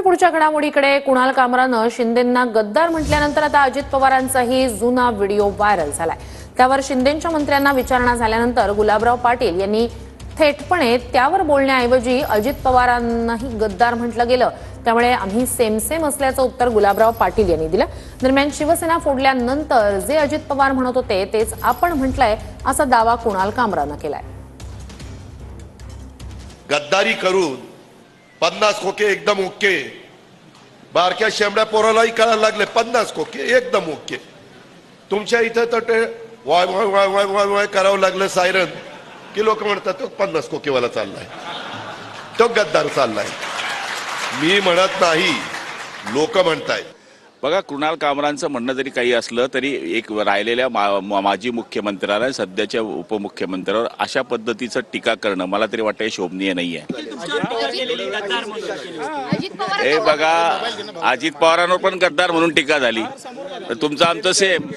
पुढच्या घडामोडीकडे कुणाल कामरानं शिंदेंना गद्दार म्हटल्यानंतर आता अजित पवारांचाही जुना व्हिडिओ व्हायरल झालाय। त्यावर शिंदेंच्या मंत्र्यांना विचारणा झाल्यानंतर गुलाबराव पाटील यांनी थेटपणे त्यावर बोलण्याऐवजी अजित पवारांनाही गद्दार म्हटलं गेलं, त्यामुळे आम्ही सेम सेम असल्याचं उत्तर गुलाबराव पाटील यांनी दिलं। दरम्यान शिवसेना फोडल्यानंतर जे अजित पवार म्हणत होते तेच आपण म्हटलंय असा दावा कुणाल कामरानं केलाय। गद्दारी करून 50 खोके एकदम ओके, बारक्या शेंबड्या पोरालाही कळायला लागले 50 खोके एकदम ओके। तुमच्या इथं तर ते Y Y Y Y Y Y करावं लागलं सायरन की लोक म्हणतात तो 50 खोकेवाला चाललाय, तो गद्दार चाललाय। मी म्हणत नाही, लोक म्हणतायत। बघा, कुणाल कामरांचं म्हणणं जरी काही असलं तरी एक राहिलेल्या माजी मुख्यमंत्र्याला सध्याच्या उपमुख्यमंत्र्यावर अशा पद्धतीचं टीका करणं मला तरी वाटतं शोभनीय नाहीये। हे बघा, अजित पवारांवर पण गद्दार म्हणून टीका झाली, तर तुमचं आमचं सेम।